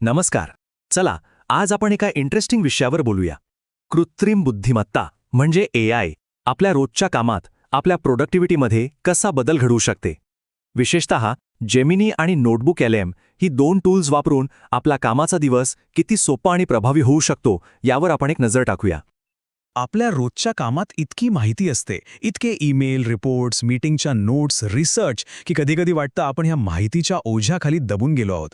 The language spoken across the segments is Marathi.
नमस्कार. चला, आज आपण एका इंटरेस्टिंग विषयावर बोलूया. कृत्रिम बुद्धिमत्ता म्हणजे AI आपल्या रोजच्या कामात, आपल्या प्रोडक्टिव्हिटीमध्ये कसा बदल घडवू शकते. विशेषतः जेमिनी आणि नोटबुक LM ही दोन टूल्स वापरून आपला कामाचा दिवस किती सोपा आणि प्रभावी होऊ शकतो यावर आपण एक नजर टाकूया. आपल्या रोजच्या कामात इतकी माहिती असते, इतके ईमेल, रिपोर्ट्स, मीटिंगच्या नोट्स, रिसर्च, की कधीकधी वाटतं आपण ह्या माहितीच्या ओझ्याखाली दबून गेलो आहोत.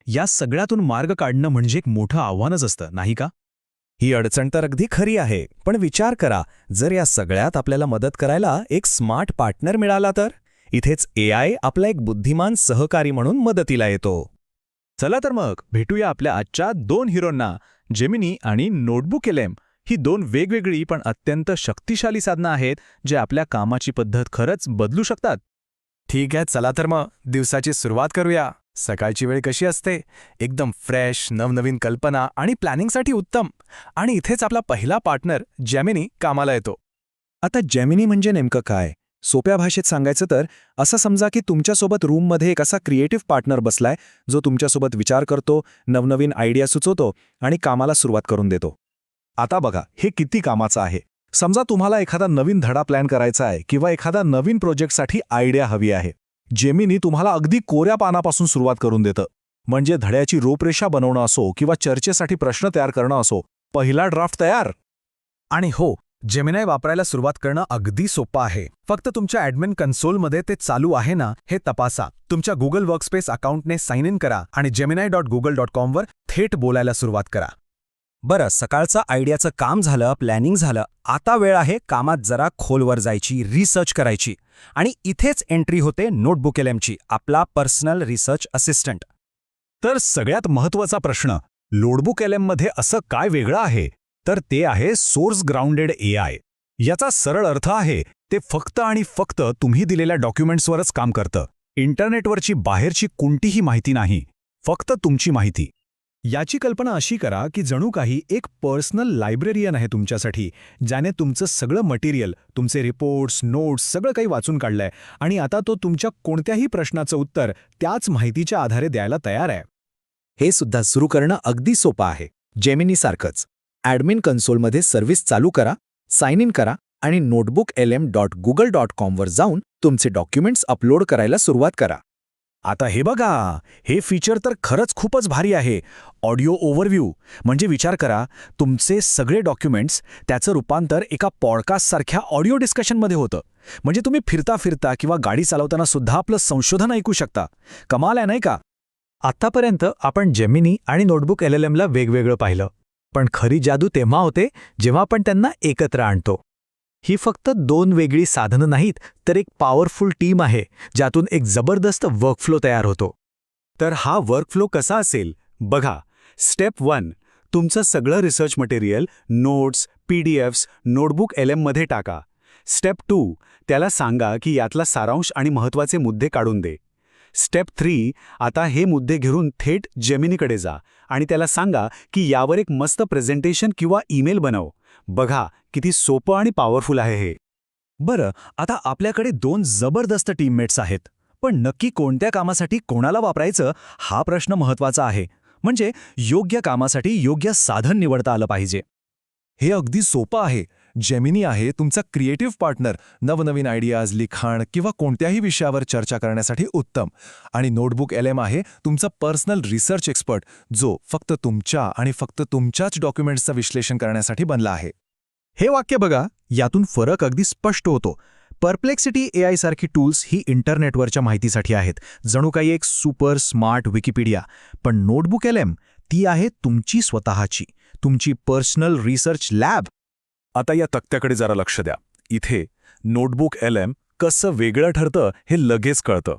या सगळ्यातून मार्ग काढणं म्हणजे एक मोठं आव्हानच असतं, नाही का? ही अडचण तर अगदी खरी आहे, पण विचार करा, जर या सगळ्यात आपल्याला मदत करायला एक स्मार्ट पार्टनर मिळाला तर? इथेच AI आपला एक बुद्धिमान सहकारी म्हणून मदतीला येतो. चला तर मग भेटूया आपल्या आजच्या दोन हिरोंना, जेमिनी आणि नोटबुक LM. ही दोन वेगवेगळी पण अत्यंत शक्तिशाली साधनं आहेत, जे आपल्या कामाची पद्धत खरंच बदलू शकतात. ठीक आहे, चला तर मग दिवसाची सुरुवात करूया. सकाळची वेळ कशी असते? एकदम फ्रेश, नवनवीन कल्पना आणि प्लॅनिंगसाठी उत्तम. आणि इथेच आपला पहिला पार्टनर जेमिनी कामाला येतो. आता जेमिनी म्हणजे नेमकं काय? सोप्या भाषेत सांगायचं तर असं समजा की तुमच्यासोबत रूममध्ये एक असा क्रिएटिव्ह पार्टनर बसलाय, जो तुमच्यासोबत विचार करतो, नवनवीन आयडिया सुचवतो आणि कामाला सुरुवात करून देतो. आता बघा, हे किती कामाचं आहे. समजा तुम्हाला एखादा नवीन धडा प्लॅन करायचा आहे किंवा एखादा नवीन प्रोजेक्टसाठी आयडिया हवी आहे. जेमिनी तुम्हाला अगदी कोऱ्या पानापासून सुरुवात करून देतं. म्हणजे धड्याची रूपरेषा बनवणं असो किंवा चर्चेसाठी प्रश्न तयार करणं असो, पहिला ड्राफ्ट तयार. आणि हो, जेमिनाय वापरायला सुरुवात करणं अगदी सोपं आहे. फक्त तुमच्या ॲडमिन कन्सोलमध्ये ते चालू आहे ना हे तपासा. तुमच्या गुगल वर्कस्पेस अकाउंटने साइन इन करा आणि gemini.google.com वर थेट बोलायला सुरुवात करा. बरं, सकाळचं आयडियाचं काम झालं, प्लॅनिंग झालं. आता वेळ आहे कामात जरा खोलवर जायची, रिसर्च करायची. आणि इथेच एंट्री होते नोटबुक LMची, आपला पर्सनल रिसर्च असिस्टंट. तर सगळ्यात महत्त्वाचा प्रश्न, नोटबुक LMमध्ये असं काय वेगळं आहे? तर ते आहे सोर्स ग्राउंडेड AI. याचा सरळ अर्थ आहे, ते फक्त आणि फक्त तुम्ही दिलेल्या डॉक्युमेंट्सवरच काम करतं. इंटरनेटवरची बाहेरची कोणतीही माहिती नाही, फक्त तुमची माहिती. याची कल्पना अशी करा की जणू काही एक पर्सनल लायब्ररियन आहे तुमच्यासाठी, ज्याने तुमचं सगळं मटेरियल, तुमचे रिपोर्ट्स, नोट्स सगळं काही वाचून काढलंय आणि आता तो तुमच्या कोणत्याही प्रश्नाचं उत्तर त्याच माहितीच्या आधारे द्यायला तयार आहे. हे सुद्धा सुरू करणं अगदी सोपं आहे. जेमिनीसारखंच ॲडमिन कन्सोलमध्ये सर्व्हिस चालू करा, साइन इन करा आणि notebookLM.google.com वर जाऊन तुमचे डॉक्युमेंट्स अपलोड करायला सुरुवात करा. आता हे बघा, हे फीचर तर खरंच खूपच भारी आहे. ऑडिओ ओव्हरव्ह्यू म्हणजे विचार करा, तुमचे सगळे डॉक्युमेंट्स, त्याचं रूपांतर एका पॉडकास्टसारख्या ऑडिओ डिस्कशनमध्ये होतं. म्हणजे तुम्ही फिरता फिरता किंवा गाडी चालवताना सुद्धा आपलं संशोधन ऐकू शकता. कमाल आहे नाही का? आत्तापर्यंत आपण जेमिनी आणि नोटबुक LLMला वेगवेगळं पाहिलं, पण खरी जादू तेव्हा होते जेव्हा आपण त्यांना एकत्र आणतो. ही फक्त दोन वेगळी साधनं नाहीत, तर एक पॉवरफुल टीम आहे, ज्यातून एक जबरदस्त वर्कफ्लो तयार होतो. तर हा वर्कफ्लो कसा असेल? बघा, स्टेप 1, तुमचं सगळं research material, notes, PDFs notebook LMमध्ये टाका. स्टेप 2, त्याला सांगा की यातला सारांश आणि महत्त्वाचे मुद्दे काढून दे. स्टेप 3, आता हे मुद्दे घेऊन थेट जेमिनीकडे जा आणि त्याला सांगा की यावर एक मस्त प्रेझेंटेशन किंवा ईमेल बनव. बघा किती सोपं आणि पॉवरफुल आहे हे. बरं, आता आपल्याकडे दोन जबरदस्त टीममेट्स आहेत, पण नक्की कोणत्या कामासाठी कोणाला वापरायचं हा प्रश्न महत्त्वाचा आहे. म्हणजे योग्य कामासाठी योग्य साधन निवडता आलं पाहिजे. हे अगदी सोपं आहे. जेमिनी आहे तुमचा क्रिएटिव्ह पार्टनर, नवनवीन आयडियाज, लिखाण किंवा कोणत्याही विषयावर चर्चा करण्यासाठी उत्तम. आणि नोटबुक LM आहे तुमचा पर्सनल रिसर्च एक्सपर्ट, जो फक्त तुमच्या आणि फक्त तुमच्याच डॉक्युमेंट्सचं विश्लेषण करण्यासाठी बनला आहे. हे वाक्य बघा, यातून फरक अगदी स्पष्ट होतो. परप्लेक्सिटी AI सारखी टूल्स ही इंटरनेटवरच्या माहितीसाठी आहेत, जणू काही एक सुपर स्मार्ट विकिपीडिया. पण नोटबुक LM ती आहे तुमची स्वतःची, तुमची पर्सनल रिसर्च लॅब. आता या तक्त्याकडे जरा लक्ष द्या. इथे नोटबुक LM कसं वेगळं ठरतं हे लगेच कळतं.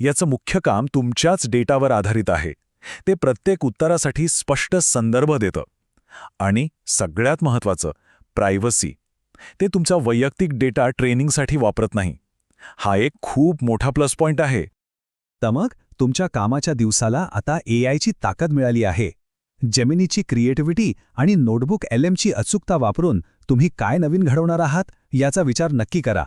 याचं मुख्य काम तुमच्याच डेटावर आधारित आहे. ते प्रत्येक उत्तरासाठी स्पष्ट संदर्भ देतं. आणि सगळ्यात महत्त्वाचं, प्रायव्हसी. ते तुमचा वैयक्तिक डेटा ट्रेनिंगसाठी वापरत नाही. हा एक खूप मोठा प्लस पॉइंट आहे. तर मग तुमच्या कामाच्या दिवसाला आता AIची ताकद मिळाली आहे. जेमिनीची क्रिएटिव्हिटी आणि नोटबुक LMची अचूकता वापरून तुम्ही काय नवीन घडवणार आहात याचा विचार नक्की करा.